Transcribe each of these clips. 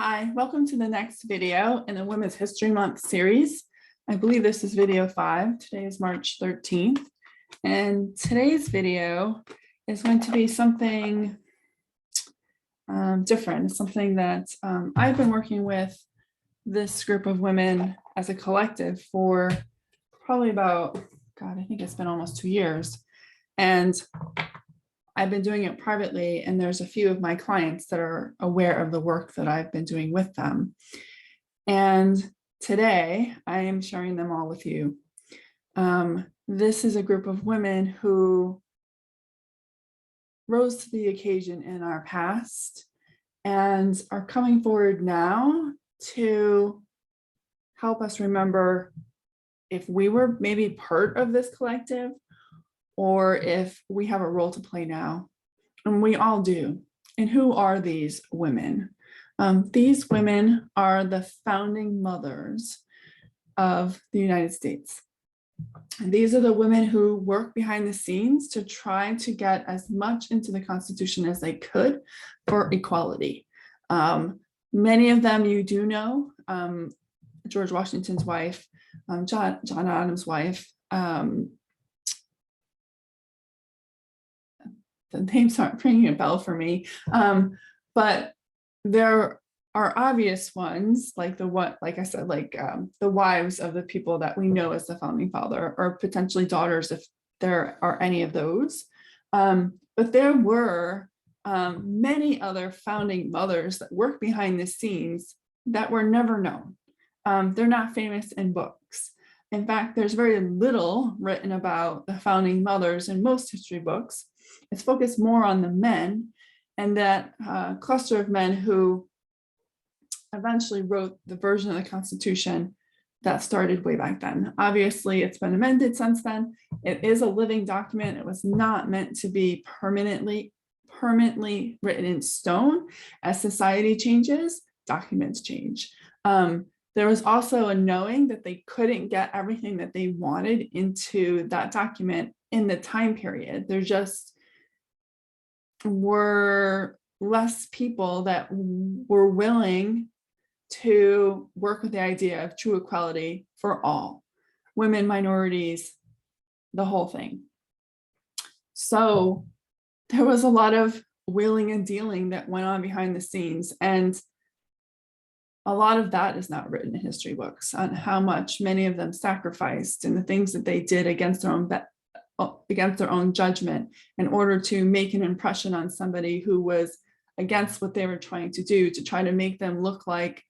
Hi, welcome to the next video in the Women's History Month series. I believe this is video 5. Today is March 13th. And today's video is going to be something different. It's something that I've been working with this group of women as a collective for probably about, I think it's been almost 2 years. And I've been doing it privately, and there's a few of my clients that are aware of the work that I've been doing with them. And today I am sharing them all with you. This is a group of women who rose to the occasion in our past and are coming forward now to help us remember if we were maybe part of this collective, or if we have a role to play now, and we all do. And who are these women? These women are the founding mothers of the United States. And these are the women who work behind the scenes to try to get as much into the Constitution as they could for equality. Many of them you do know, George Washington's wife, John Adams' wife, the names aren't ringing a bell for me, but there are obvious ones like the wives of the people that we know as the founding father, or potentially daughters if there are any of those. But there were many other founding mothers that work behind the scenes that were never known. They're not famous in books. In fact, there's very little written about the founding mothers in most history books. It's focused more on the men and that cluster of men who eventually wrote the version of the Constitution that started way back then. Obviously, it's been amended since then. It is a living document. It was not meant to be permanently written in stone. As society changes, documents change. There was also a knowing that they couldn't get everything that they wanted into that document in the time period. There just were less people that were willing to work with the idea of true equality for all, women, minorities, the whole thing. So there was a lot of wheeling and dealing that went on behind the scenes, and a lot of that is not written in history books on how much many of them sacrificed and the things that they did against their own judgment in order to make an impression on somebody who was against what they were trying to do, to try to make them look like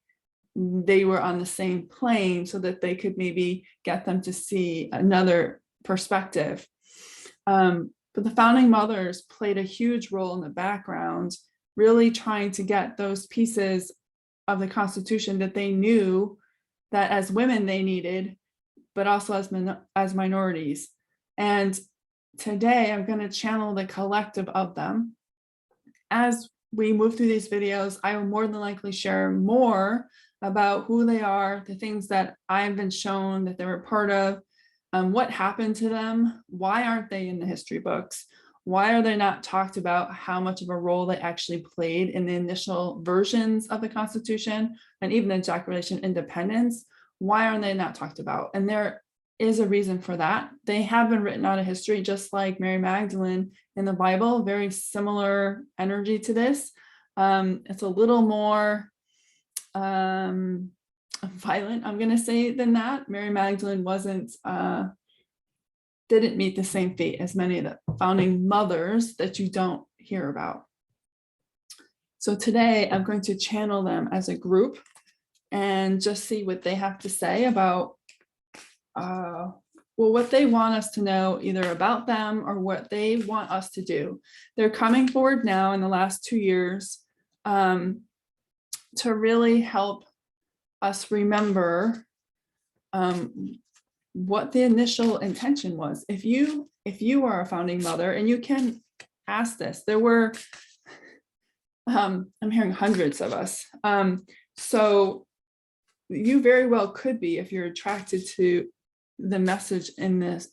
they were on the same plane so that they could maybe get them to see another perspective. But the founding mothers played a huge role in the background, really trying to get those pieces of the Constitution that they knew that as women they needed, but also as minorities. And today I'm going to channel the collective of them. As we move through these videos, I will more than likely share more about who they are, the things that I've been shown that they were part of, what happened to them, why aren't they in the history books, why are they not talked about, how much of a role they actually played in the initial versions of the Constitution and even the Declaration of Independence, why are they not talked about? And there is a reason for that. They have been written out of history, just like Mary Magdalene in the Bible, very similar energy to this. It's a little more violent, I'm going to say, than that. Mary Magdalene didn't meet the same fate as many of the founding mothers that you don't hear about. So today I'm going to channel them as a group and just see what they have to say about what they want us to know, either about them or what they want us to do. They're coming forward now in the last 2 years to really help us remember what the initial intention was. If you are a founding mother, and you can ask this, there were, I'm hearing hundreds of us. So you very well could be, if you're attracted to the message in this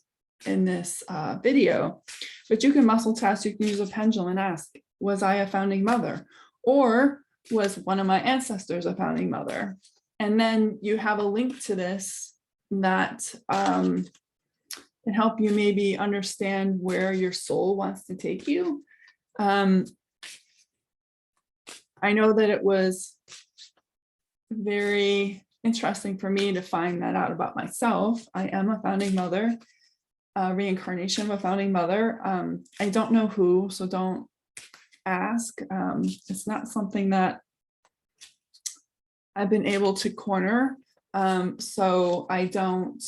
video, but you can muscle test, you can use a pendulum and ask, was I a founding mother? Or was one of my ancestors a founding mother? And then you have a link to this that can help you maybe understand where your soul wants to take you. I know that it was very interesting for me to find that out about myself. I am a founding mother, reincarnation of a founding mother. I don't know who, so don't ask. It's not something that I've been able to corner, so I don't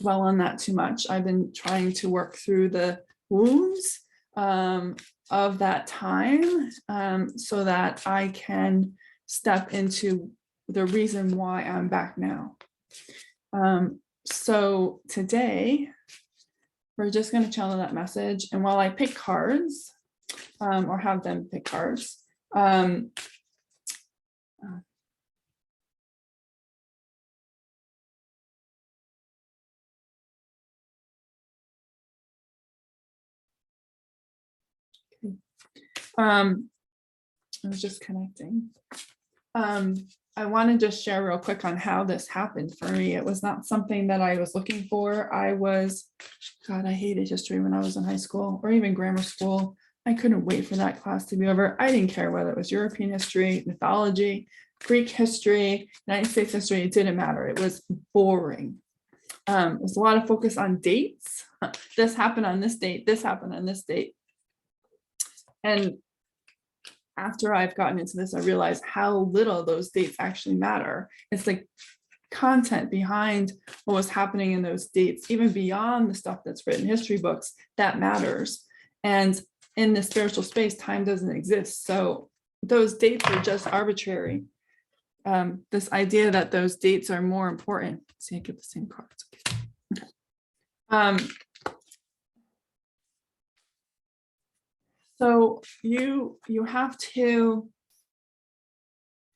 dwell on that too much. I've been trying to work through the wounds of that time, so that I can step into the reason why I'm back now. So today, we're just going to channel that message. And while I pick cards, or have them pick cards, I was just connecting. I want to just share real quick on how this happened for me. It was not something that I was looking for. God, I hated history when I was in high school or even grammar school. I couldn't wait for that class to be over. I didn't care whether it was European history, mythology, Greek history, United States history. It didn't matter. It was boring. There's a lot of focus on dates. This happened on this date. This happened on this date. And after I've gotten into this, I realized how little those dates actually matter. It's like content behind what was happening in those dates, even beyond the stuff that's written in history books, that matters. And in the spiritual space, time doesn't exist. So those dates are just arbitrary. This idea that those dates are more important. See, I get the same cards. Okay. So you have to,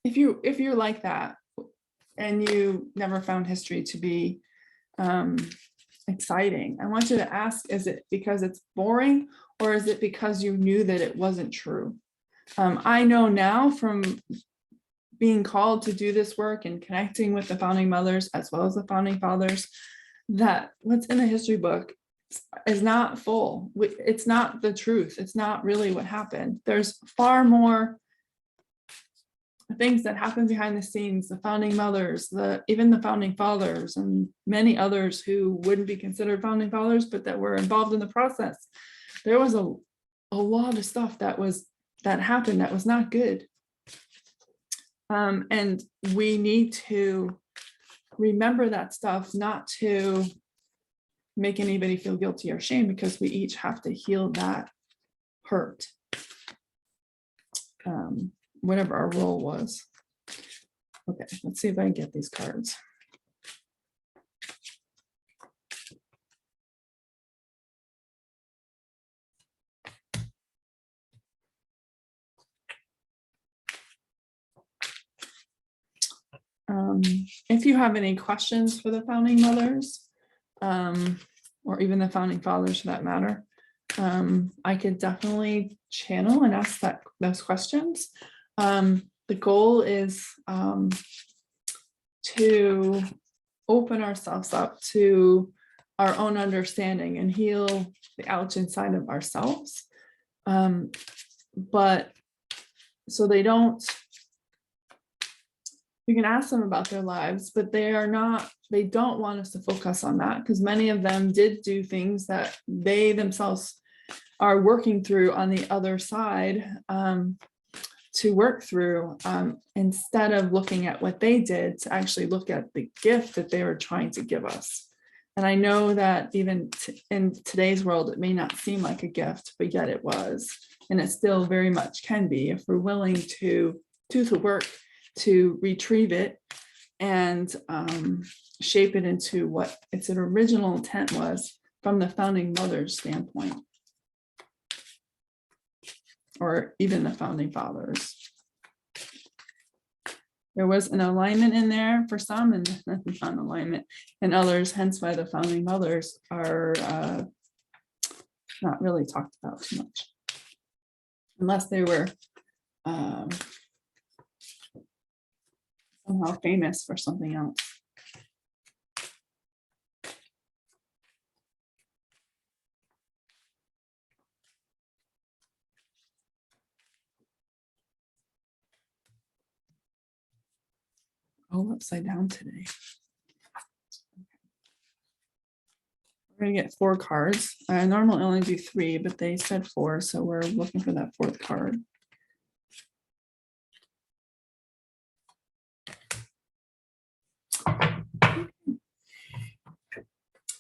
if you're like that and you never found history to be exciting, I want you to ask, is it because it's boring or is it because you knew that it wasn't true? I know now from being called to do this work and connecting with the founding mothers as well as the founding fathers, that what's in the history book is not full. It's not the truth. It's not really what happened. There's far more things that happen behind the scenes, the founding mothers, even the founding fathers, and many others who wouldn't be considered founding fathers, but that were involved in the process. There was a lot of stuff that happened that was not good. And we need to remember that stuff, not to make anybody feel guilty or shame, because we each have to heal that hurt, whatever our role was. Okay, let's see if I can get these cards. If you have any questions for the founding mothers, or even the founding fathers for that matter, I could definitely channel and ask those questions. The goal is to open ourselves up to our own understanding and heal the ouch inside of ourselves. But so they don't, you can ask them about their lives, but they don't want us to focus on that, because many of them did do things that they themselves are working through on the other side to work through, instead of looking at what they did, to actually look at the gift that they were trying to give us. And I know that even in today's world, it may not seem like a gift, but yet it was, and it still very much can be if we're willing to do the work to retrieve it and shape it into what its original intent was from the founding mother's standpoint, or even the founding fathers. There was an alignment in there for some and non-alignment in others, hence why the founding mothers are not really talked about too much. unless they were um, somehow famous for something else. All upside down today. We're gonna get 4 cards. I normally only do 3, but they said 4, so we're looking for that 4th card.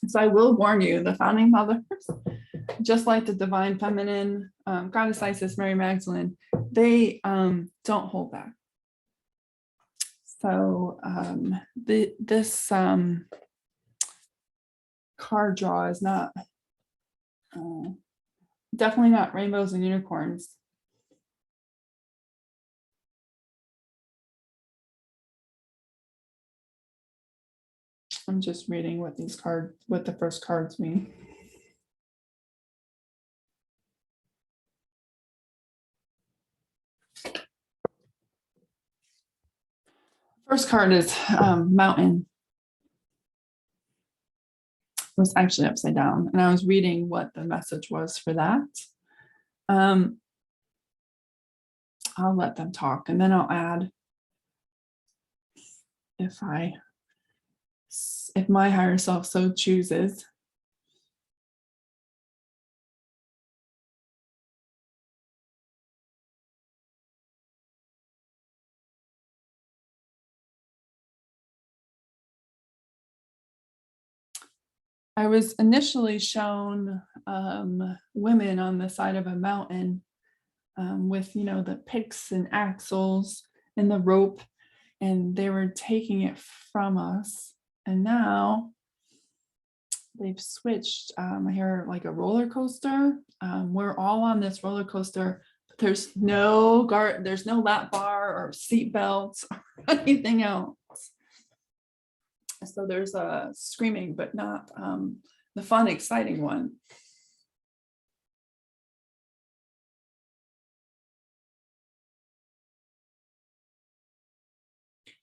So I will warn you, the founding fathers, just like the divine feminine, goddess Isis, Mary Magdalene, they don't hold back. So this card draw is not definitely not rainbows and unicorns. I'm just reading what the first cards mean. First card is mountain. It was actually upside down, and I was reading what the message was for that. I'll let them talk, and then I'll add if my higher self so chooses. I was initially shown women on the side of a mountain with, the picks and axles and the rope, and they were taking it from us. And now they've switched. I hear like a roller coaster. We're all on this roller coaster, but there's no lap bar or seat belts or anything else. So there's a screaming, but not the fun, exciting one.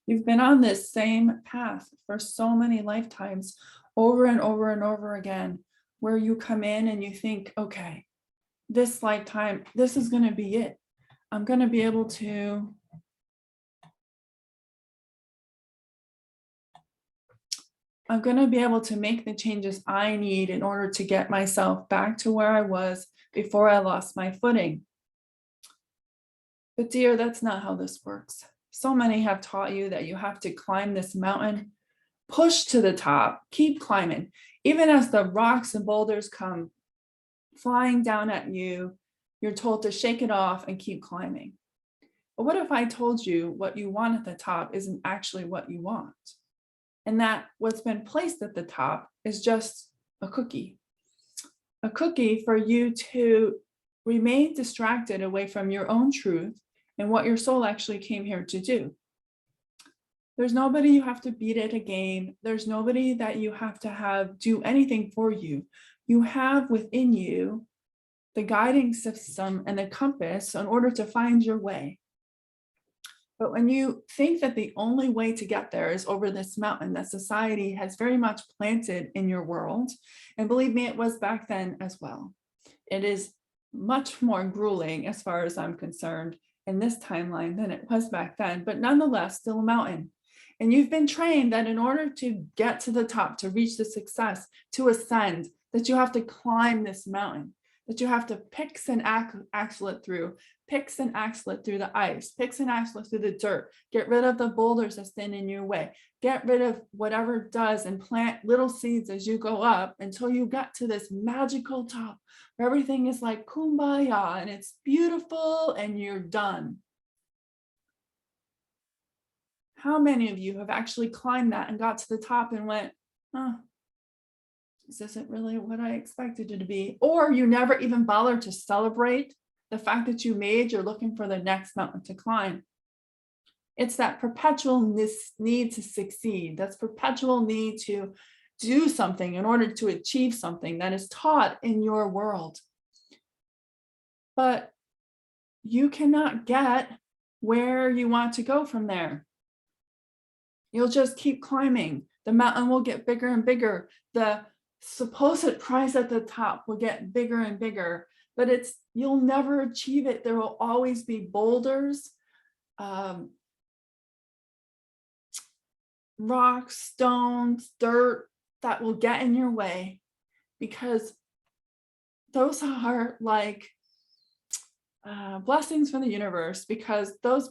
You've been on this same path for so many lifetimes, over and over and over again, where you come in and you think, okay, this lifetime, this is going to be it. I'm going to be able to make the changes I need in order to get myself back to where I was before I lost my footing. But dear, that's not how this works. So many have taught you that you have to climb this mountain, push to the top, keep climbing. Even as the rocks and boulders come flying down at you, you're told to shake it off and keep climbing. But what if I told you what you want at the top isn't actually what you want? And that what's been placed at the top is just a cookie for you to remain distracted away from your own truth and what your soul actually came here to do. There's nobody you have to beat at a game. There's nobody that you have to have do anything for you. You have within you the guiding system and the compass in order to find your way. But when you think that the only way to get there is over this mountain that society has very much planted in your world, and believe me, it was back then as well. It is much more grueling as far as I'm concerned in this timeline than it was back then, but nonetheless, still a mountain. And you've been trained that in order to get to the top, to reach the success, to ascend, that you have to climb this mountain, that you have to pix and axle it through the ice, pix and axle it through the dirt, get rid of the boulders that stand in your way, get rid of whatever does, and plant little seeds as you go up until you get to this magical top where everything is like kumbaya and it's beautiful and you're done. How many of you have actually climbed that and got to the top and went, this isn't really what I expected it to be? Or you never even bothered to celebrate the fact that you're looking for the next mountain to climb. It's that perpetual need to succeed. That's perpetual need to do something in order to achieve something that is taught in your world. But you cannot get where you want to go from there. You'll just keep climbing. The mountain will get bigger and bigger. The supposed prize at the top will get bigger and bigger, but you'll never achieve it. There will always be boulders, rocks, stones, dirt that will get in your way, because those are like blessings from the universe, because those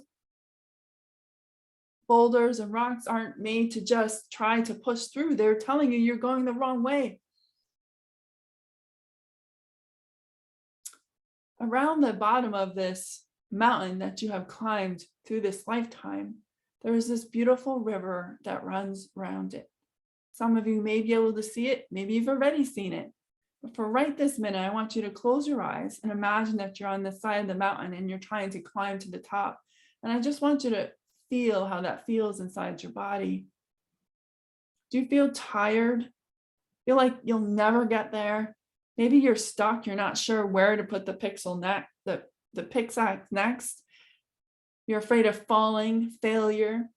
boulders and rocks aren't made to just try to push through. They're telling you you're going the wrong way. Around the bottom of this mountain that you have climbed through this lifetime, there is this beautiful river that runs around it. Some of you may be able to see it. Maybe you've already seen it. But for right this minute, I want you to close your eyes and imagine that you're on the side of the mountain and you're trying to climb to the top. And I just want you to feel how that feels inside your body. Do you feel tired? Feel like you'll never get there? Maybe you're stuck. You're not sure where to put the pickaxe next. You're afraid of falling, failure.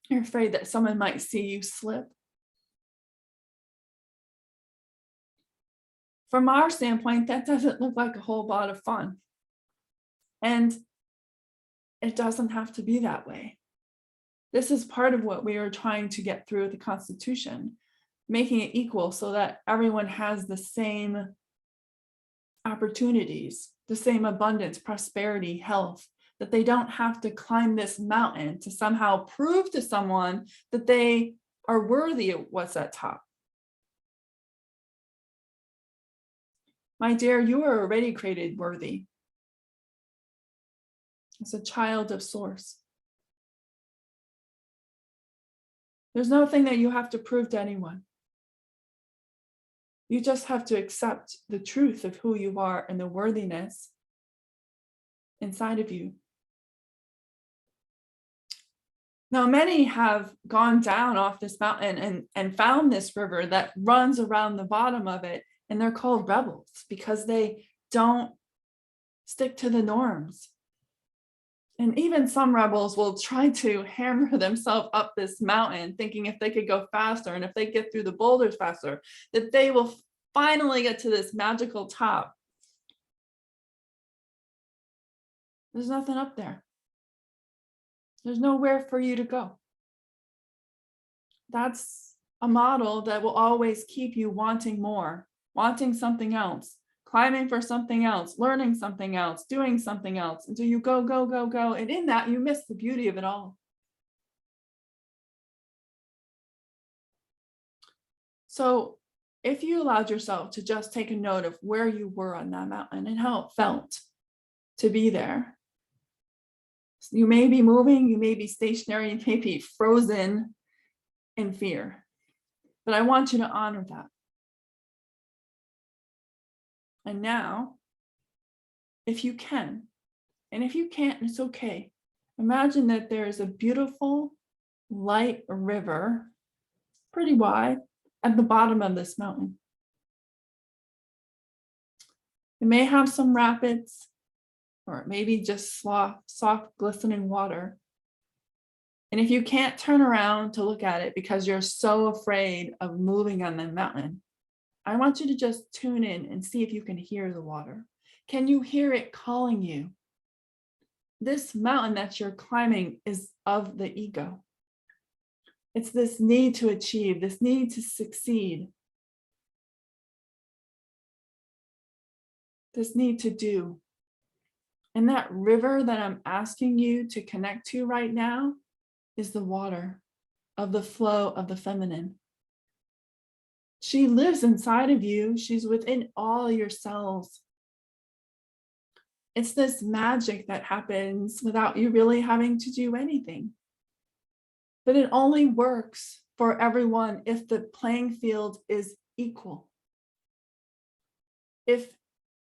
You're afraid that someone might see you slip. From our standpoint, that doesn't look like a whole lot of fun. And it doesn't have to be that way. This is part of what we are trying to get through with the Constitution, making it equal so that everyone has the same opportunities, the same abundance, prosperity, health, that they don't have to climb this mountain to somehow prove to someone that they are worthy of what's at top. My dear, you are already created worthy as a child of Source. There's nothing that you have to prove to anyone. You just have to accept the truth of who you are and the worthiness inside of you. Now, many have gone down off this mountain and found this river that runs around the bottom of it, and they're called rebels because they don't stick to the norms. And even some rebels will try to hammer themselves up this mountain, thinking if they could go faster and if they get through the boulders faster, that they will finally get to this magical top. There's nothing up there. There's nowhere for you to go. That's a model that will always keep you wanting more, wanting something else, climbing for something else, learning something else, doing something else, until you go, go, go, go. And in that, you miss the beauty of it all. So if you allowed yourself to just take a note of where you were on that mountain and how it felt to be there. You may be moving, you may be stationary, you may be frozen in fear, but I want you to honor that. And now, if you can, and if you can't, it's okay. Imagine that there is a beautiful light river, pretty wide, at the bottom of this mountain. It may have some rapids, or maybe just soft, glistening water. And if you can't turn around to look at it because you're so afraid of moving on the mountain, I want you to just tune in and see if you can hear the water. Can you hear it calling you? This mountain that you're climbing is of the ego. It's this need to achieve, this need to succeed, this need to do. And that river that I'm asking you to connect to right now is the water of the flow of the feminine. She lives inside of you. She's within all your cells. It's this magic that happens without you really having to do anything. But it only works for everyone if the playing field is equal. If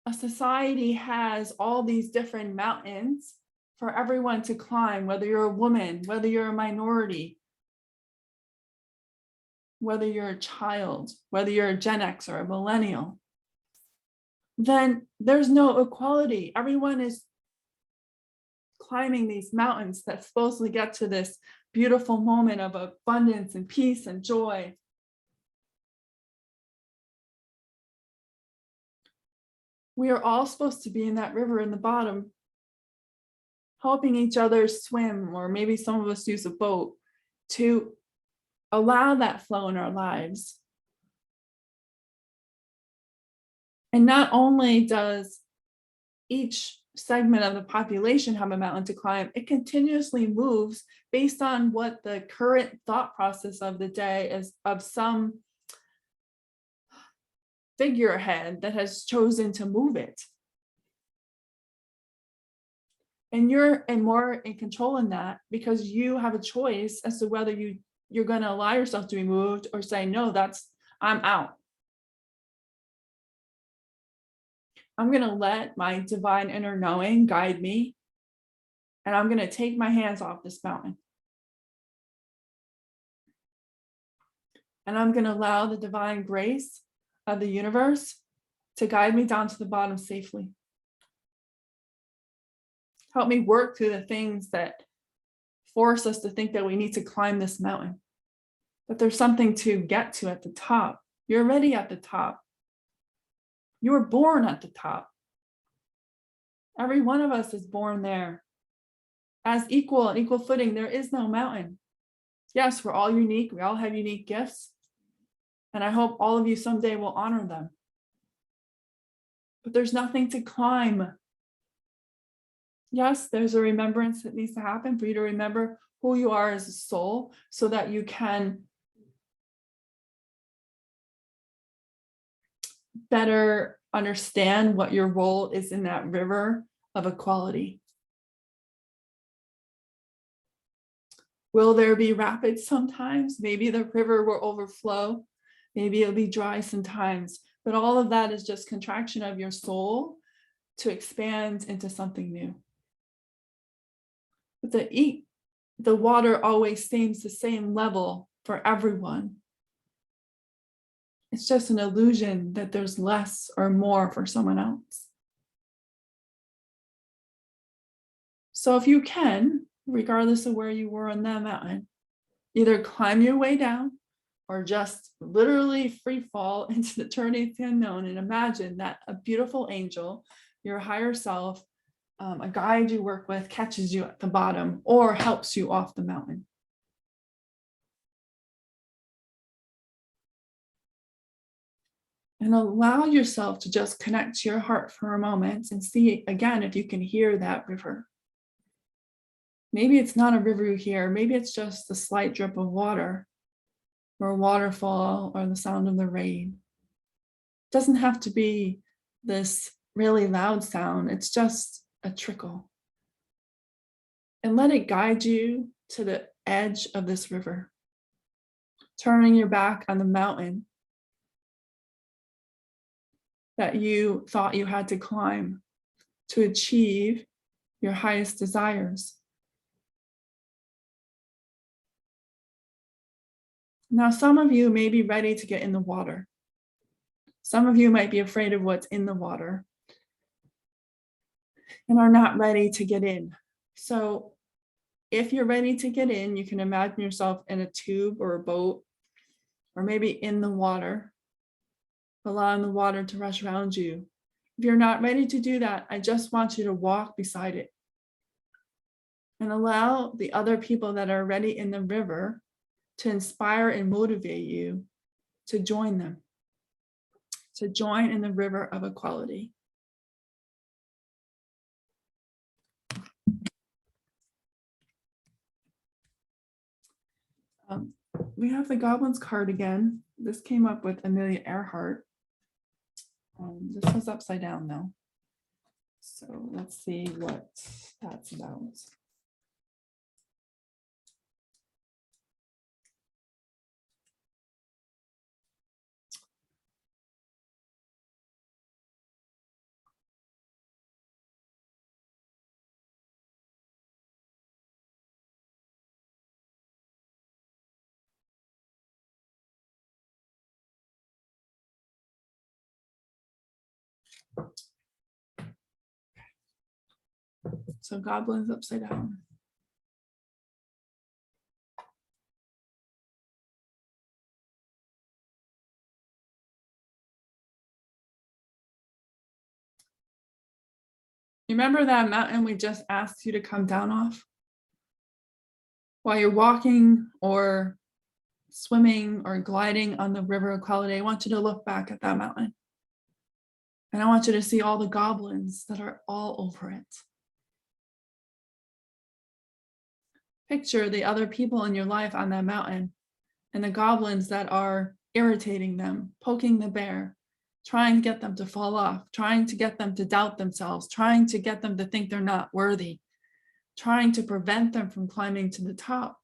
a society has all these different mountains for everyone to climb, whether you're a woman, whether you're a minority, whether you're a child, whether you're a Gen X or a millennial, then there's no equality. Everyone is climbing these mountains that supposedly get to this beautiful moment of abundance and peace and joy. We are all supposed to be in that river in the bottom, helping each other swim, or maybe some of us use a boat to allow that flow in our lives. And not only does each segment of the population have a mountain to climb, it continuously moves based on what the current thought process of the day is of some figurehead that has chosen to move it. And you're more in control in that, because you have a choice as to whether you're going to allow yourself to be moved or say, no, I'm out. I'm going to let my divine inner knowing guide me, and I'm going to take my hands off this mountain. And I'm going to allow the divine grace of the universe to guide me down to the bottom safely. Help me work through the things that force us to think that we need to climb this mountain, that there's something to get to at the top. You're already at the top. You were born at the top. Every one of us is born there as equal footing. There is no mountain. Yes, we're all unique. We all have unique gifts. And I hope all of you someday will honor them. But there's nothing to climb. Yes, there's a remembrance that needs to happen for you to remember who you are as a soul, so that you can better understand what your role is in that river of equality. Will there be rapids sometimes? Maybe the river will overflow. Maybe it'll be dry sometimes. But all of that is just contraction of your soul to expand into something new. But the water always seems the same level for everyone. It's just an illusion that there's less or more for someone else. So if you can, regardless of where you were on that mountain, either climb your way down or just literally free fall into the eternity of the unknown, and imagine that a beautiful angel, your higher self, a guide you work with, catches you at the bottom or helps you off the mountain. And allow yourself to just connect to your heart for a moment and see again if you can hear that river. Maybe it's not a river you hear. Maybe it's just the slight drip of water, or a waterfall, or the sound of the rain. It doesn't have to be this really loud sound. It's just a trickle. And let it guide you to the edge of this river, turning your back on the mountain that you thought you had to climb to achieve your highest desires. Now, some of you may be ready to get in the water. Some of you might be afraid of what's in the water and are not ready to get in. So if you're ready to get in, you can imagine yourself in a tube or a boat, or maybe in the water, allowing the water to rush around you. If you're not ready to do that, I just want you to walk beside it and allow the other people that are already in the river to inspire and motivate you to join them, to join in the river of equality. We have the Goblins card again. This came up with Amelia Earhart. This was upside down though. So let's see what that's about. So goblins upside down. You remember that mountain we just asked you to come down off? While you're walking or swimming or gliding on the river equality, I want you to look back at that mountain. And I want you to see all the goblins that are all over it. Picture the other people in your life on that mountain and the goblins that are irritating them, poking the bear, trying to get them to fall off, trying to get them to doubt themselves, trying to get them to think they're not worthy, trying to prevent them from climbing to the top.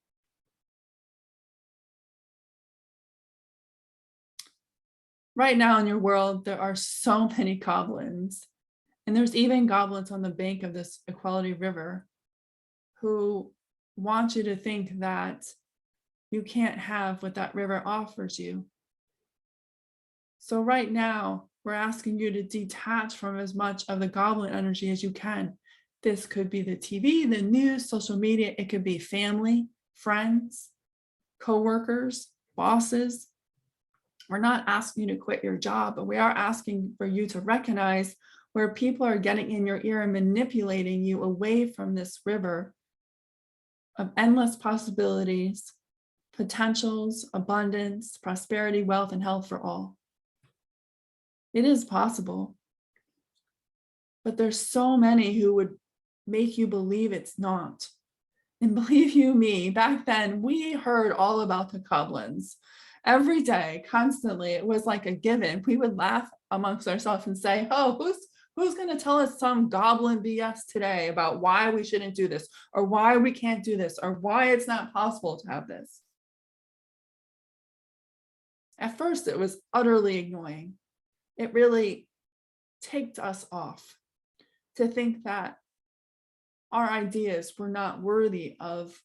Right now in your world, there are so many goblins, and there's even goblins on the bank of this equality river who want you to think that you can't have what that river offers you. So right now, we're asking you to detach from as much of the goblin energy as you can. This could be the TV, the news, social media. It could be family, friends, coworkers, bosses. We're not asking you to quit your job, but we are asking for you to recognize where people are getting in your ear and manipulating you away from this river of endless possibilities, potentials, abundance, prosperity, wealth, and health for all. It is possible, but there's so many who would make you believe it's not. And believe you me, back then we heard all about the goblins. Every day, constantly, it was like a given. We would laugh amongst ourselves and say, oh, who's going to tell us some goblin BS today about why we shouldn't do this, or why we can't do this, or why it's not possible to have this? At first, it was utterly annoying. It really ticked us off to think that our ideas were not worthy of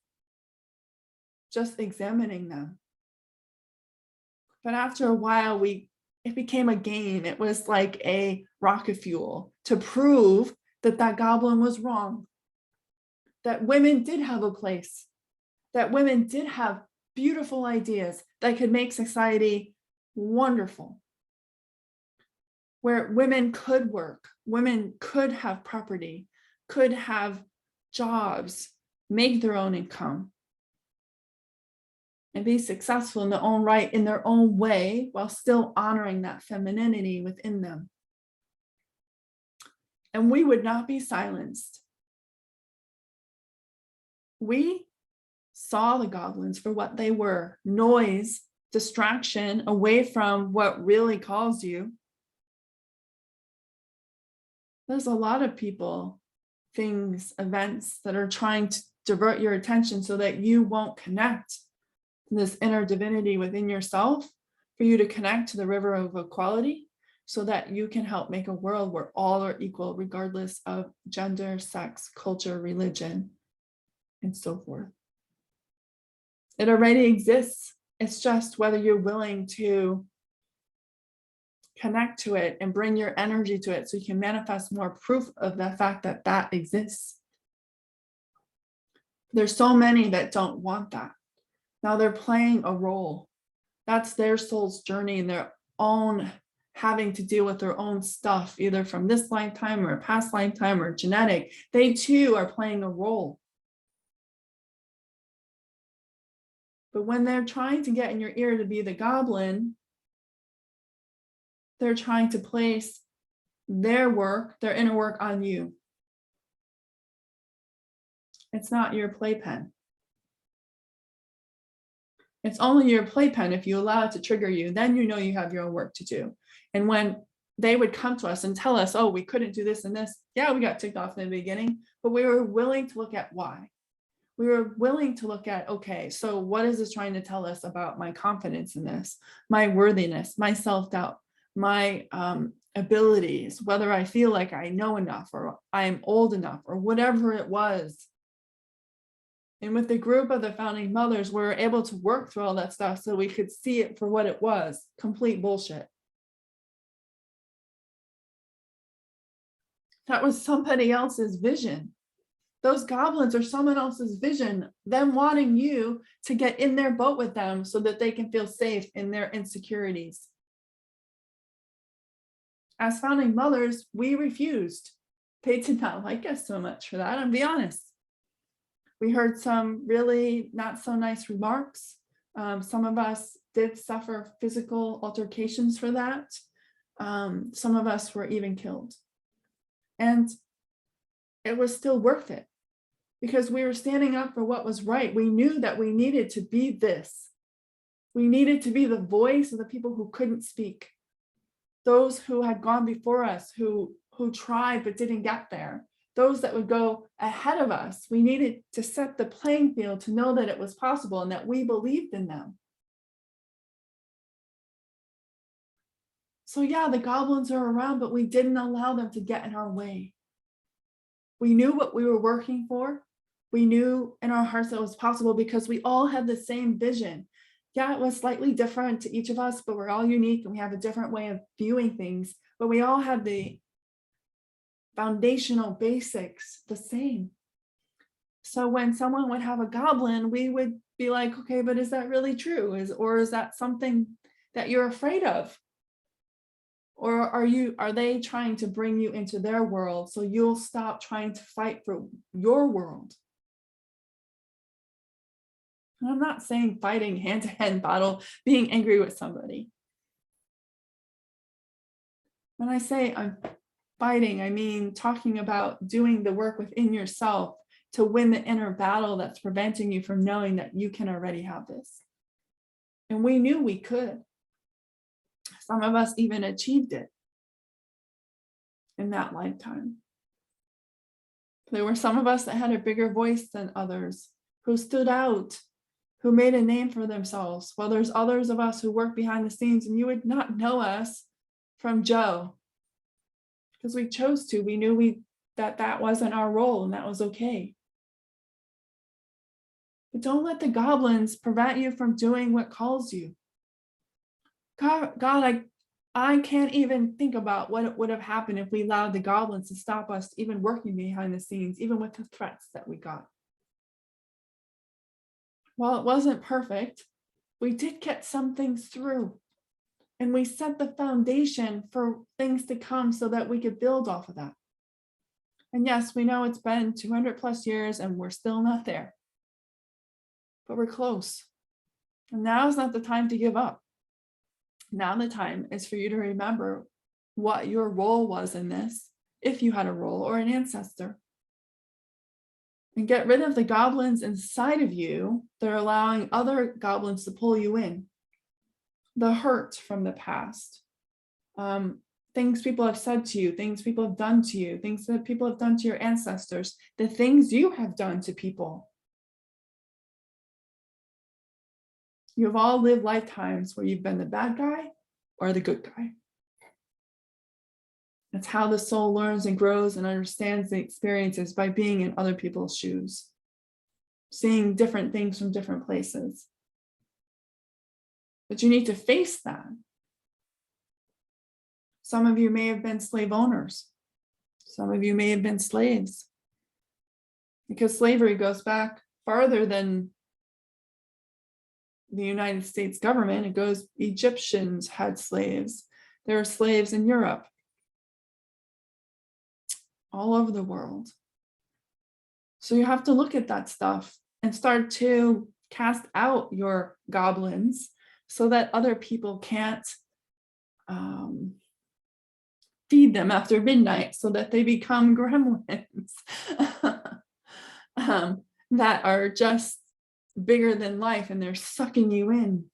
just examining them. But after a while, it became a game. It was like a rocket fuel to prove that that goblin was wrong, that women did have a place, that women did have beautiful ideas that could make society wonderful, where women could work, women could have property, could have jobs, make their own income, and be successful in their own right, in their own way, while still honoring that femininity within them. And we would not be silenced. We saw the goblins for what they were: noise, distraction away from what really calls you. There's a lot of people, things, events that are trying to divert your attention so that you won't connect to this inner divinity within yourself, for you to connect to the river of equality, so that you can help make a world where all are equal, regardless of gender, sex, culture, religion, and so forth. It already exists. It's just whether you're willing to connect to it and bring your energy to it so you can manifest more proof of the fact that that exists. There's so many that don't want that. Now they're playing a role. That's their soul's journey and their own having to deal with their own stuff, either from this lifetime or a past lifetime or genetic. They too are playing a role. But when they're trying to get in your ear to be the goblin, they're trying to place their work, their inner work, on you. It's not your playpen. It's only your playpen if you allow it to trigger you. Then you know you have your own work to do. And when they would come to us and tell us, oh, we couldn't do this and this, yeah, we got ticked off in the beginning, but we were willing to look at why. We were willing to look at, okay, so what is this trying to tell us about my confidence in this, my worthiness, my self-doubt, my abilities, whether I feel like I know enough or I'm old enough or whatever it was. And with the group of the founding mothers, we were able to work through all that stuff so we could see it for what it was: complete bullshit. That was somebody else's vision. Those goblins are someone else's vision, them wanting you to get in their boat with them so that they can feel safe in their insecurities. As founding mothers, we refused. They did not like us so much for that, and be honest. We heard some really not so nice remarks. Some of us did suffer physical altercations for that. Some of us were even killed. And it was still worth it because we were standing up for what was right. We knew that we needed to be this. We needed to be the voice of the people who couldn't speak. Those who had gone before us, who tried but didn't get there. Those that would go ahead of us. We needed to set the playing field to know that it was possible and that we believed in them. So yeah, the goblins are around, but we didn't allow them to get in our way. We knew what we were working for. We knew in our hearts that it was possible because we all had the same vision. Yeah, it was slightly different to each of us, but we're all unique and we have a different way of viewing things, but we all had the foundational basics the same. So when someone would have a goblin, we would be like, okay, but is that really true? Or is that something that you're afraid of? Or are they trying to bring you into their world so you'll stop trying to fight for your world? And I'm not saying fighting hand-to-hand battle, being angry with somebody. When I say I'm fighting, I mean talking about doing the work within yourself to win the inner battle that's preventing you from knowing that you can already have this. And we knew we could. Some of us even achieved it in that lifetime. There were some of us that had a bigger voice than others, who stood out, who made a name for themselves, while there's others of us who work behind the scenes and you would not know us from Joe because we chose to. We knew that wasn't our role and that was okay. But don't let the goblins prevent you from doing what calls you. God, I can't even think about what would have happened if we allowed the goblins to stop us even working behind the scenes, even with the threats that we got. While it wasn't perfect, we did get some things through. And we set the foundation for things to come so that we could build off of that. And yes, we know it's been 200 plus years and we're still not there. But we're close. And now is not the time to give up. Now the time is for you to remember what your role was in this, if you had a role or an ancestor. And get rid of the goblins inside of you that are allowing other goblins to pull you in. The hurt from the past, things people have said to you, things people have done to you, things that people have done to your ancestors, the things you have done to people. You've all lived lifetimes where you've been the bad guy or the good guy. That's how the soul learns and grows and understands the experiences, by being in other people's shoes, seeing different things from different places. But you need to face that. Some of you may have been slave owners. Some of you may have been slaves. Because slavery goes back farther than the United States government. It goes, Egyptians had slaves. There are slaves in Europe, all over the world. So you have to look at that stuff and start to cast out your goblins so that other people can't feed them after midnight so that they become gremlins that are just bigger than life and they're sucking you in.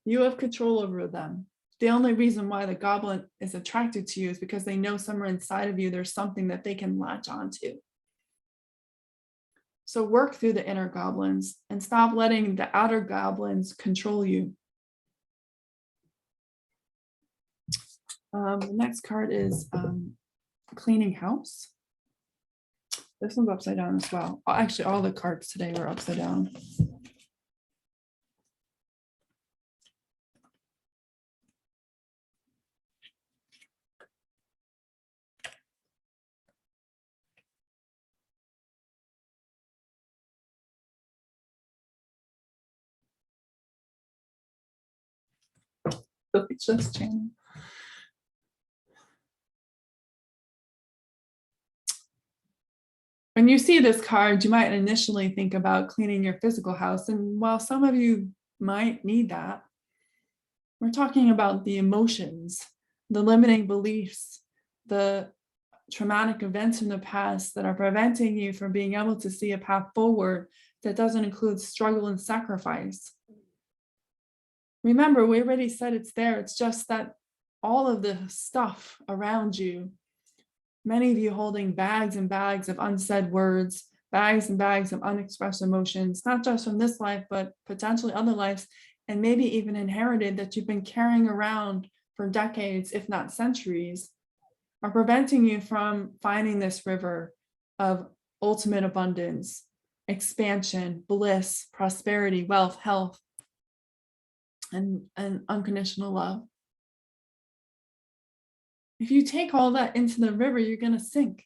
You have control over them. The only reason why the goblin is attracted to you is because they know somewhere inside of you there's something that they can latch onto. So work through the inner goblins and stop letting the outer goblins control you. The next card is cleaning house. This one's upside down as well. Actually, all the cards today were upside down. Just channel. When you see this card, you might initially think about cleaning your physical house. And while some of you might need that, we're talking about the emotions, the limiting beliefs, the traumatic events in the past that are preventing you from being able to see a path forward that doesn't include struggle and sacrifice. Remember, we already said it's there. It's just that all of the stuff around you, many of you holding bags and bags of unsaid words, bags and bags of unexpressed emotions, not just from this life, but potentially other lives, and maybe even inherited that you've been carrying around for decades, if not centuries, are preventing you from finding this river of ultimate abundance, expansion, bliss, prosperity, wealth, health, and unconditional love. If you take all that into the river, you're going to sink.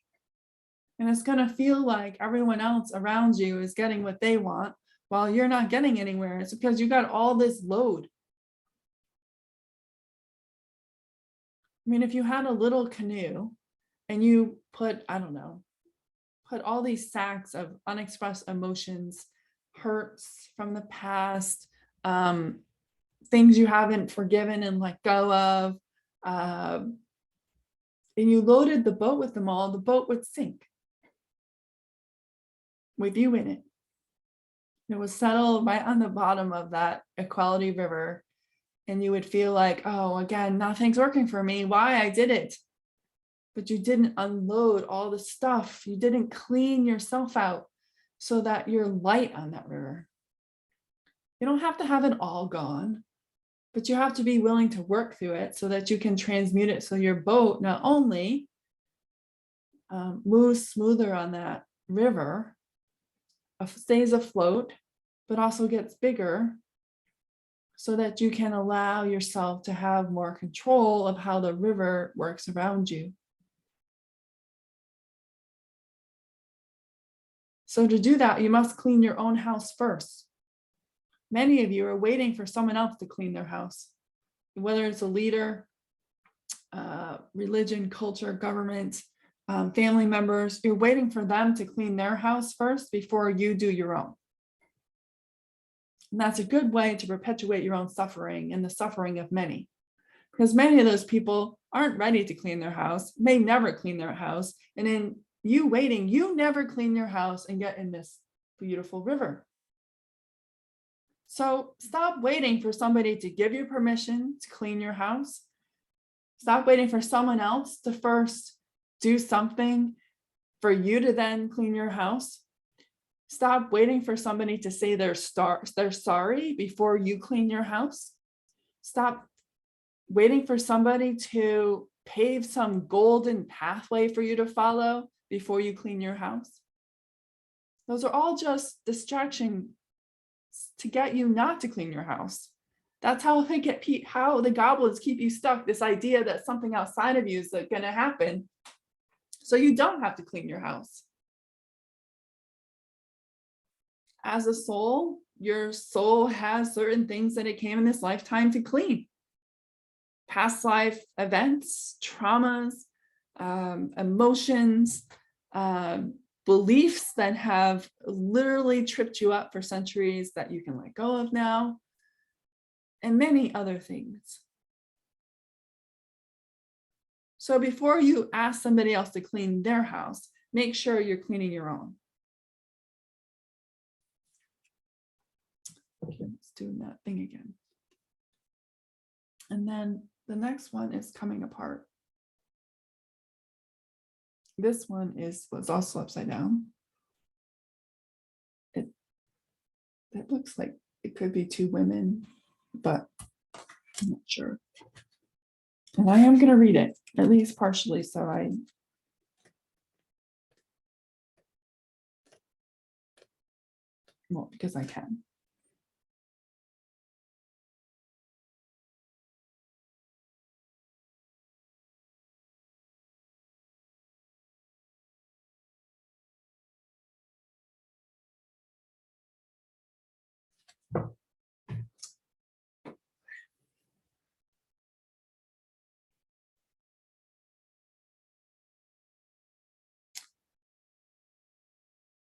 And it's going to feel like everyone else around you is getting what they want while you're not getting anywhere. It's because you got all this load. I mean, if you had a little canoe and you put, I don't know, put all these sacks of unexpressed emotions, hurts from the past, things you haven't forgiven and let go of, and you loaded the boat with them all, the boat would sink with you in it. It would settle right on the bottom of that equality river, and you would feel like, oh, again, nothing's working for me. Why? I did it. But you didn't unload all the stuff. You didn't clean yourself out so that you're light on that river. You don't have to have it all gone, but you have to be willing to work through it so that you can transmute it so your boat not only moves smoother on that river, stays afloat, but also gets bigger so that you can allow yourself to have more control of how the river works around you. So to do that, you must clean your own house first. Many of you are waiting for someone else to clean their house, whether it's a leader, religion, culture, government, family members. You're waiting for them to clean their house first before you do your own. And that's a good way to perpetuate your own suffering and the suffering of many, because many of those people aren't ready to clean their house, may never clean their house. And in you waiting, you never clean your house and get in this beautiful river. So stop waiting for somebody to give you permission to clean your house. Stop waiting for someone else to first do something for you to then clean your house. Stop waiting for somebody to say they're sorry before you clean your house. Stop waiting for somebody to pave some golden pathway for you to follow before you clean your house. Those are all just distractions to get you not to clean your house. That's how how the goblins keep you stuck, this idea that something outside of you is going to happen, so you don't have to clean your house. As a soul, your soul has certain things that it came in this lifetime to clean. Past life events, traumas, emotions, beliefs that have literally tripped you up for centuries that you can let go of now, and many other things. So before you ask somebody else to clean their house, make sure you're cleaning your own. Okay, let's do that thing again. And then the next one is coming apart. This one was also upside down. It looks like it could be two women, but I'm not sure. And I am going to read it, at least partially, because I can.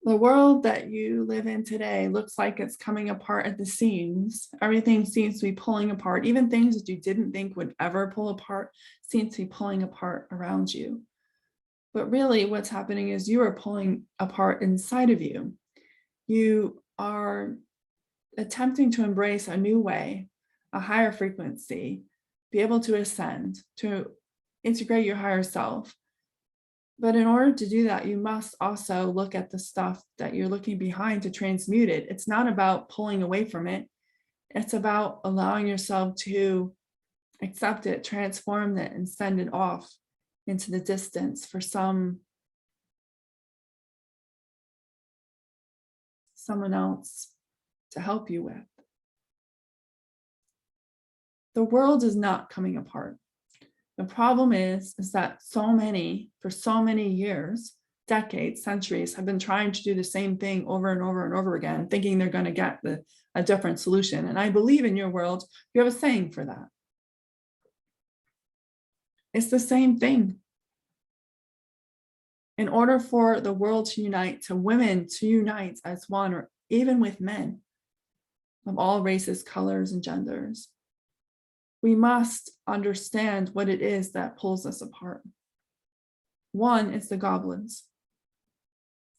The world that you live in today looks like it's coming apart at the seams. Everything seems to be pulling apart. Even things that you didn't think would ever pull apart seem to be pulling apart around you. But really what's happening is you are pulling apart inside of you. You are attempting to embrace a new way, a higher frequency, be able to ascend, to integrate your higher self. But in order to do that, you must also look at the stuff that you're looking behind to transmute it. It's not about pulling away from it. It's about allowing yourself to accept it, transform it, and send it off into the distance for someone else to help you with. The world is not coming apart. The problem is that for so many years, decades, centuries, have been trying to do the same thing over and over and over again, thinking they're going to get a different solution. And I believe in your world, you have a saying for that. It's the same thing. In order for the world to unite, to women to unite as one, or even with men of all races, colors, and genders, we must understand what it is that pulls us apart. One is the goblins.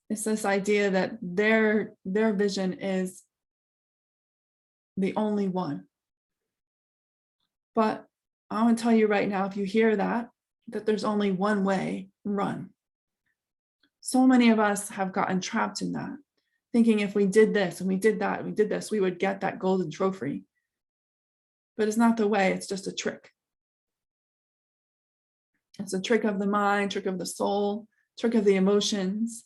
It's this idea that their vision is the only one. But I want to tell you right now, if you hear that there's only one way, run. So many of us have gotten trapped in that, thinking if we did this and we did that and we did this, we would get that golden trophy. But it's not the way, it's just a trick. It's a trick of the mind, trick of the soul, trick of the emotions.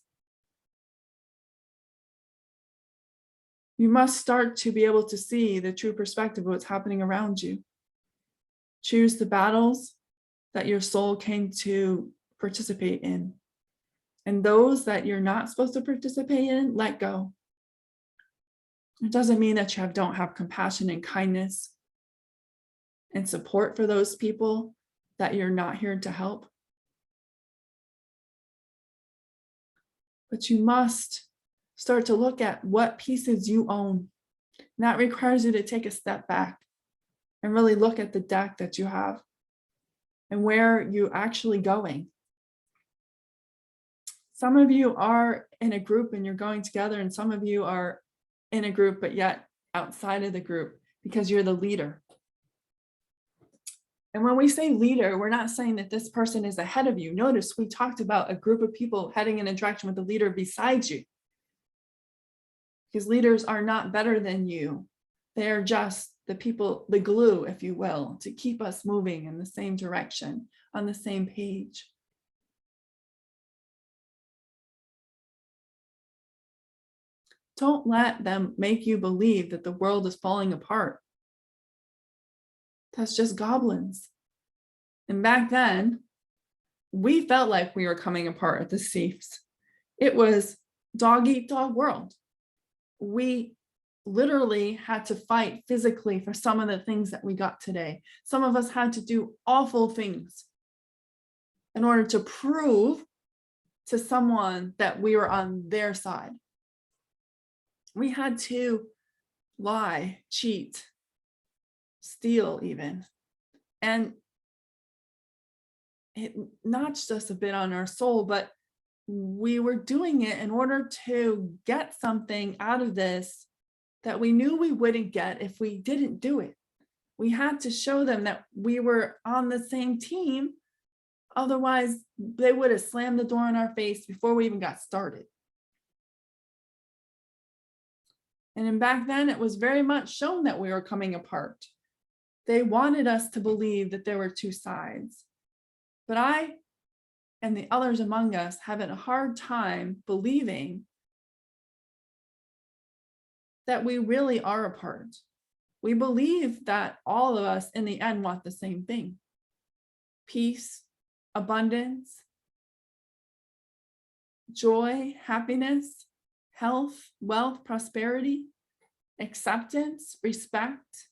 You must start to be able to see the true perspective of what's happening around you. Choose the battles that your soul came to participate in. And those that you're not supposed to participate in, let go. It doesn't mean that you don't have compassion and kindness and support for those people that you're not here to help. But you must start to look at what pieces you own. And that requires you to take a step back and really look at the deck that you have and where you're actually going. Some of you are in a group and you're going together, and some of you are in a group but yet outside of the group because you're the leader. And when we say leader, we're not saying that this person is ahead of you. Notice we talked about a group of people heading in a direction with the leader beside you. Because leaders are not better than you. They are just the people, the glue, if you will, to keep us moving in the same direction, on the same page. Don't let them make you believe that the world is falling apart. That's just goblins. And back then, we felt like we were coming apart at the seams. It was dog eat dog world. We literally had to fight physically for some of the things that we got today. Some of us had to do awful things in order to prove to someone that we were on their side. We had to lie, cheat, steal even. And it notched us a bit on our soul, but we were doing it in order to get something out of this that we knew we wouldn't get if we didn't do it. We had to show them that we were on the same team. Otherwise, they would have slammed the door in our face before we even got started. And then back then, it was very much shown that we were coming apart. They wanted us to believe that there were two sides. But I and the others among us having a hard time believing that we really are apart. We believe that all of us in the end want the same thing: peace, abundance, joy, happiness, health, wealth, prosperity, acceptance, respect,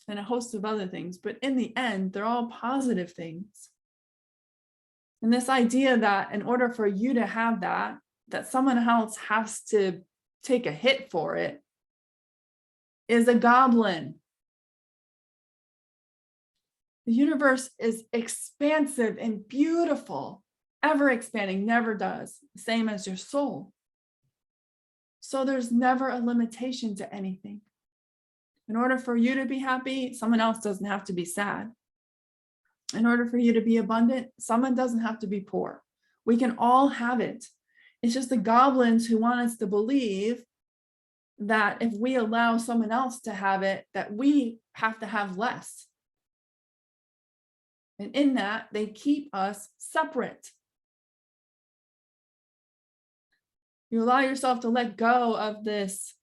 and a host of other things. But in the end, they're all positive things. And this idea that in order for you to have that someone else has to take a hit for it is a goblin. The universe is expansive and beautiful, ever expanding, never does, same as your soul. So there's never a limitation to anything. In order for you to be happy, someone else doesn't have to be sad. In order for you to be abundant, someone doesn't have to be poor. We can all have it. It's just the goblins who want us to believe that if we allow someone else to have it, that we have to have less. And in that, they keep us separate. You allow yourself to let go of this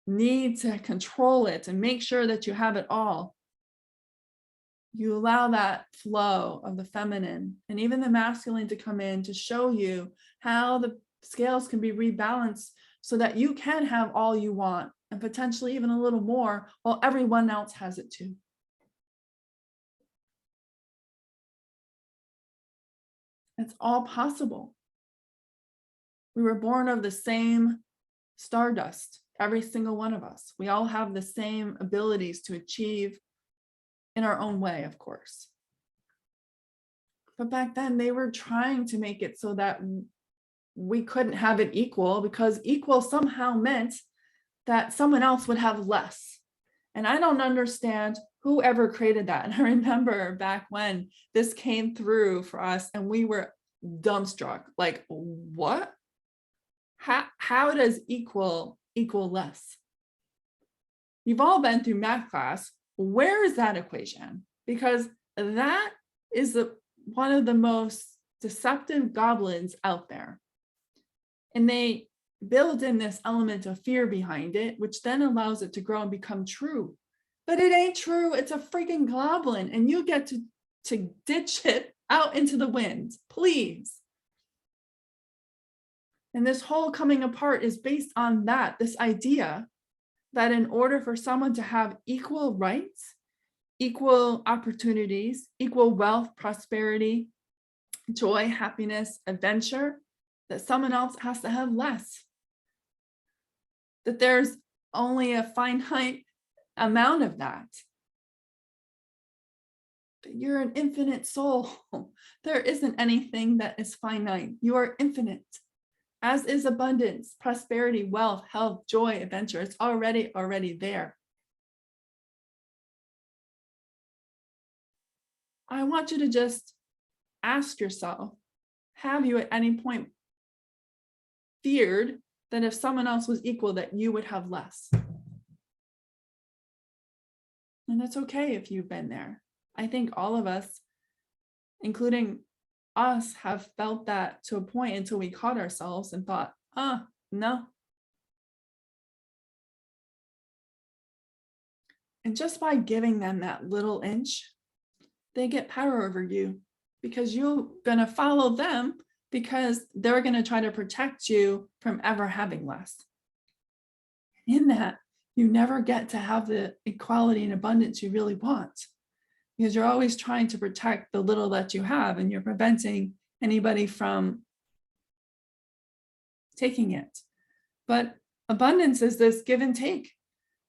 need to control it and make sure that you have it all. You allow that flow of the feminine and even the masculine to come in to show you how the scales can be rebalanced so that you can have all you want and potentially even a little more while everyone else has it too. It's all possible. We were born of the same stardust, every single one of us. We all have the same abilities to achieve in our own way, of course. But back then they were trying to make it so that we couldn't have it equal, because equal somehow meant that someone else would have less. And I don't understand whoever created that. And I remember back when this came through for us and we were dumbstruck, like, what? How does equal less? You've all been through math class. Where is that equation? Because that is one of the most deceptive goblins out there. And they build in this element of fear behind it, which then allows it to grow and become true. But it ain't true. It's a freaking goblin. And you get to ditch it out into the wind, please. And this whole coming apart is based on that, this idea that in order for someone to have equal rights, equal opportunities, equal wealth, prosperity, joy, happiness, adventure, that someone else has to have less. That there's only a finite amount of that. That you're an infinite soul. There isn't anything that is finite. You are infinite. As is abundance, prosperity, wealth, health, joy, adventure. It's already there. I want you to just ask yourself, have you at any point feared that if someone else was equal, that you would have less? And it's okay if you've been there. I think all of us, including us, have felt that to a point until we caught ourselves and thought, no. And just by giving them that little inch, they get power over you, because you're going to follow them, because they're going to try to protect you from ever having less. In that, you never get to have the equality and abundance you really want, because you're always trying to protect the little that you have, and you're preventing anybody from taking it. But abundance is this give and take,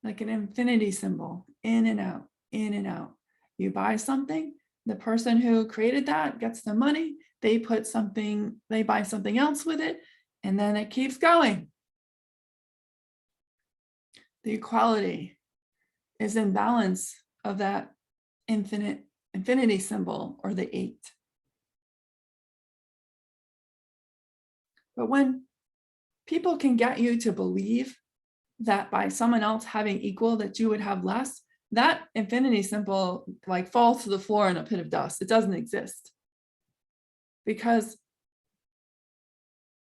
like an infinity symbol, in and out, in and out. You buy something, the person who created that gets the money, they buy something else with it, and then it keeps going. The equality is in balance of that infinity symbol, or the 8. But when people can get you to believe that by someone else having equal, that you would have less, that infinity symbol like falls to the floor in a pit of dust. It doesn't exist, because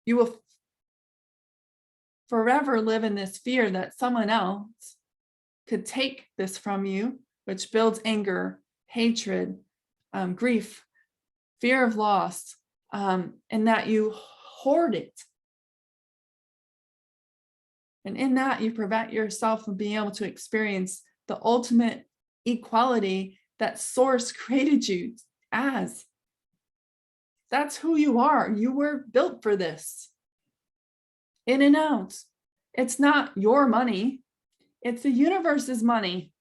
you will forever live in this fear that someone else could take this from you, which builds anger, hatred, grief, fear of loss, and that you hoard it. And in that, you prevent yourself from being able to experience the ultimate equality that Source created you as. That's who you are. You were built for this. In and out. It's not your money. It's the universe's money.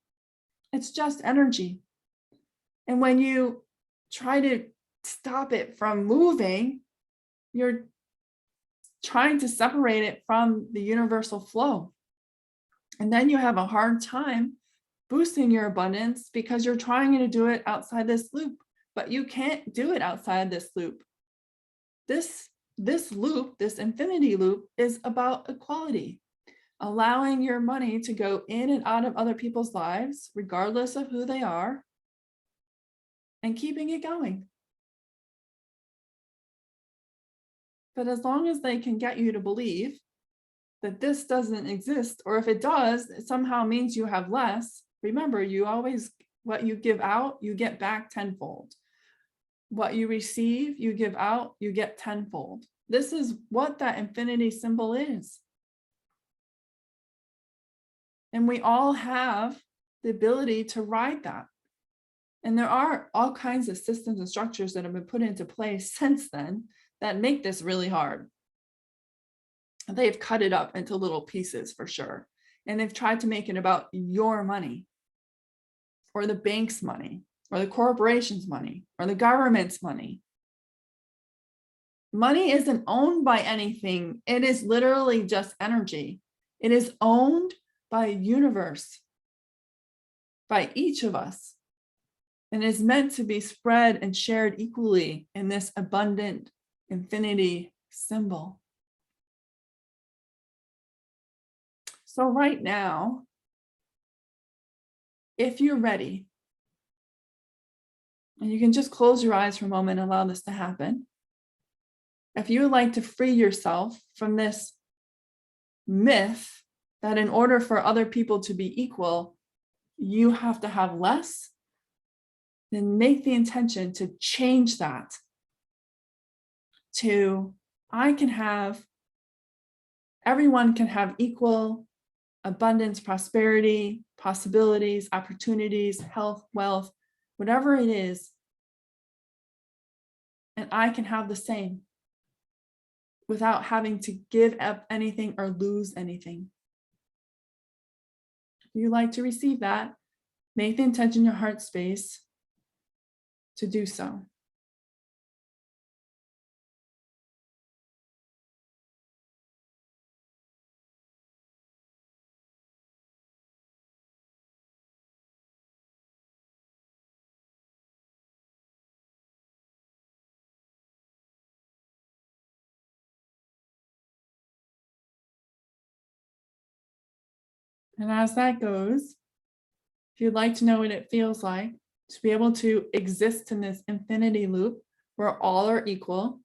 It's just energy. And when you try to stop it from moving, you're trying to separate it from the universal flow. And then you have a hard time boosting your abundance because you're trying to do it outside this loop, but you can't do it outside this loop. This loop, this infinity loop, is about equality, allowing your money to go in and out of other people's lives, regardless of who they are, and keeping it going. But as long as they can get you to believe that this doesn't exist, or if it does, it somehow means you have less. Remember, you always, what you give out, you get back tenfold. What you receive, you give out, you get tenfold. This is what that infinity symbol is. And we all have the ability to ride that. And there are all kinds of systems and structures that have been put into place since then that make this really hard. They've cut it up into little pieces for sure. And they've tried to make it about your money, or the bank's money, or the corporation's money, or the government's money. Money isn't owned by anything. It is literally just energy. It is owned by a universe, by each of us, and is meant to be spread and shared equally in this abundant infinity symbol. So right now, if you're ready, and you can just close your eyes for a moment and allow this to happen. If you would like to free yourself from this myth that in order for other people to be equal, you have to have less, then make the intention to change that to, everyone can have equal abundance, prosperity, possibilities, opportunities, health, wealth, whatever it is, and I can have the same without having to give up anything or lose anything. If you like to receive that, make the intention in your heart space to do so. And as that goes, if you'd like to know what it feels like to be able to exist in this infinity loop where all are equal,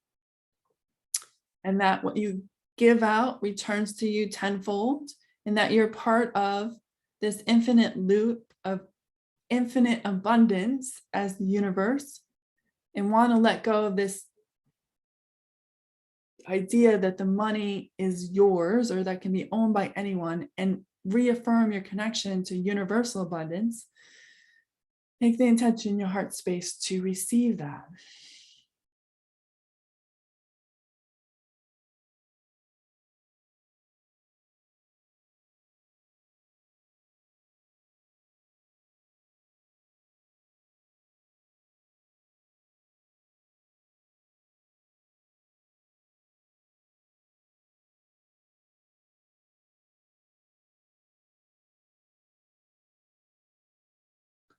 and that what you give out returns to you tenfold, and that you're part of this infinite loop of infinite abundance as the universe, and want to let go of this idea that the money is yours or that can be owned by anyone, and reaffirm your connection to universal abundance, make the intention in your heart space to receive that.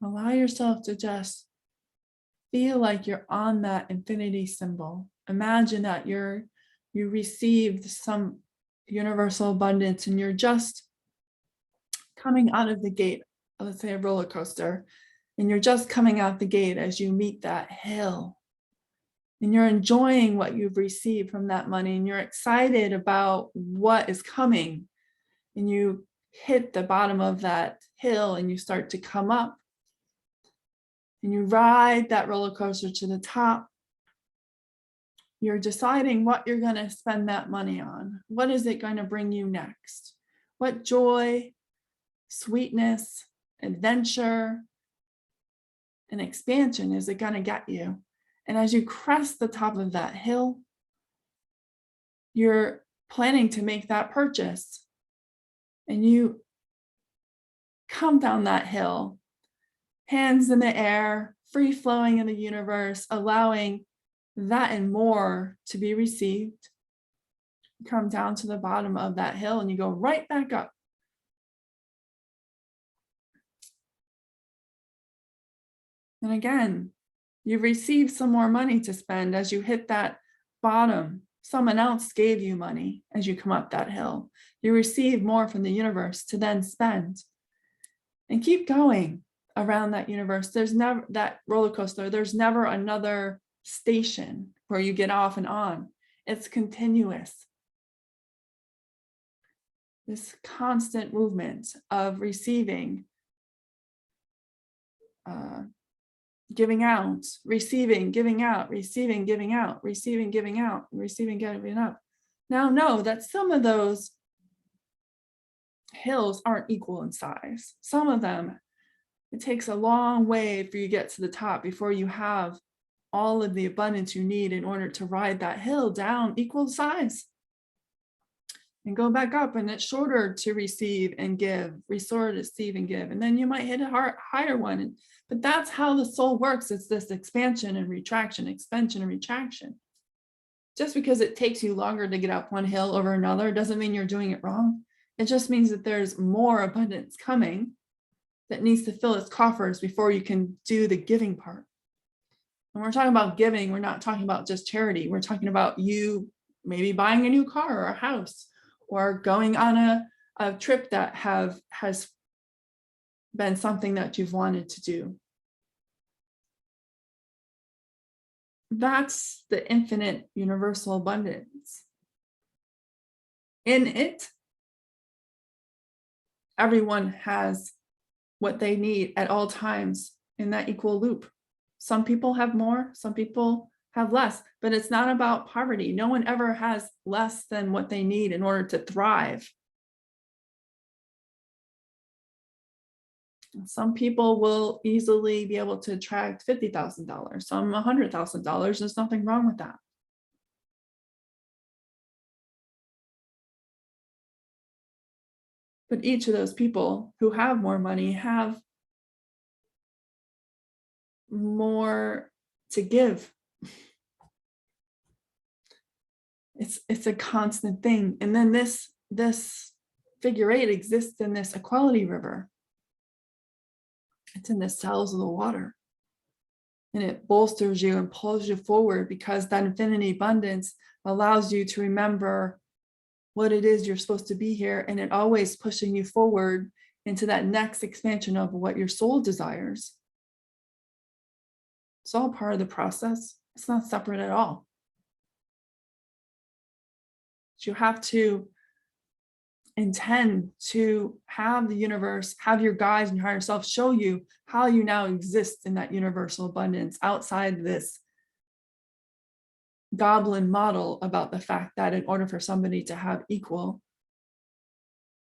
Allow yourself to just feel like you're on that infinity symbol. Imagine that you received some universal abundance and you're just coming out of the gate, let's say a roller coaster, and you're just coming out the gate as you meet that hill. And you're enjoying what you've received from that money, and you're excited about what is coming. And you hit the bottom of that hill and you start to come up. And you ride that roller coaster to the top. You're deciding what you're going to spend that money on. What is it going to bring you next? What joy, sweetness, adventure, and expansion is it going to get you? And as you crest the top of that hill, you're planning to make that purchase. And you come down that hill, hands in the air, free flowing in the universe, allowing that and more to be received. You come down to the bottom of that hill and you go right back up. And again, you receive some more money to spend as you hit that bottom. Someone else gave you money as you come up that hill. You receive more from the universe to then spend. And keep going around that universe. There's never that roller coaster. There's never another station where you get off and on. It's continuous. This constant movement of receiving, giving out, receiving, giving out, receiving, giving out, receiving, giving out, receiving, giving up. Now know that some of those hills aren't equal in size. Some of them, it takes a long way for you to get to the top before you have all of the abundance you need in order to ride that hill down equal size and go back up. And it's shorter to receive and give, restore, receive and give. And then you might hit a higher one. But that's how the soul works. It's this expansion and retraction, expansion and retraction. Just because it takes you longer to get up one hill over another doesn't mean you're doing it wrong. It just means that there's more abundance coming that needs to fill its coffers before you can do the giving part. When we're talking about giving, we're not talking about just charity. We're talking about you maybe buying a new car or a house or going on a trip that has been something that you've wanted to do. That's the infinite universal abundance. In it, everyone has what they need at all times in that equal loop. Some people have more, some people have less, but it's not about poverty. No one ever has less than what they need in order to thrive. Some people will easily be able to attract $50,000, some $100,000. There's nothing wrong with that. But each of those people who have more money have more to give. It's a constant thing. And then this figure 8 exists in this equality river. It's in the cells of the water. And it bolsters you and pulls you forward because that infinity abundance allows you to remember what it is you're supposed to be here. And it always pushing you forward into that next expansion of what your soul desires. It's all part of the process. It's not separate at all. You have to intend to have the universe, have your guides and your higher self show you how you now exist in that universal abundance outside this goblin model about the fact that in order for somebody to have equal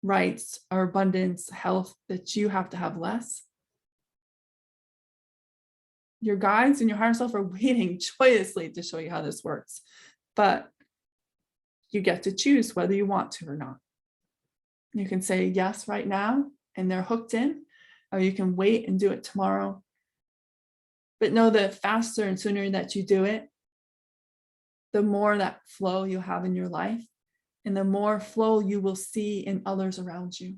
rights or abundance, health, that you have to have less. Your guides and your higher self are waiting joyously to show you how this works, but you get to choose whether you want to or not. You can say yes right now and they're hooked in, or you can wait and do it tomorrow. But know that faster and sooner that you do it, the more that flow you have in your life and the more flow you will see in others around you.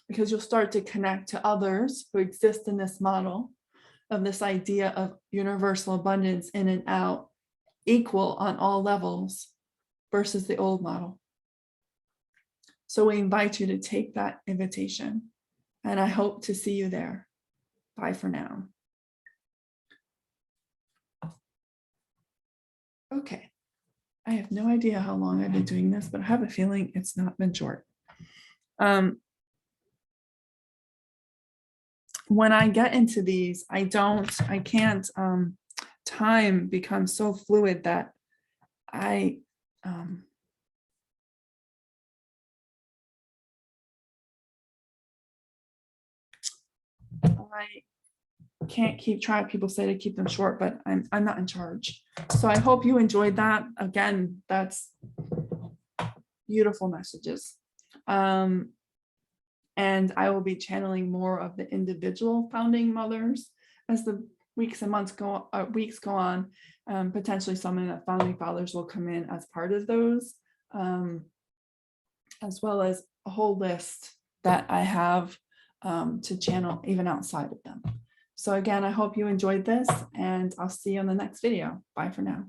Because you'll start to connect to others who exist in this model of this idea of universal abundance in and out, equal on all levels versus the old model. So we invite you to take that invitation and I hope to see you there. Bye for now. Okay. I have no idea how long I've been doing this, but I have a feeling it's not been short. When I get into these, I can't, time becomes so fluid that I can't keep track. People say to keep them short, but I'm not in charge. So I hope you enjoyed that. Again, that's beautiful messages. And I will be channeling more of the individual founding mothers as the weeks and months go on. Potentially some of the founding fathers will come in as part of those, as well as a whole list that I have to channel even outside of them. So again, I hope you enjoyed this, and I'll see you on the next video. Bye for now.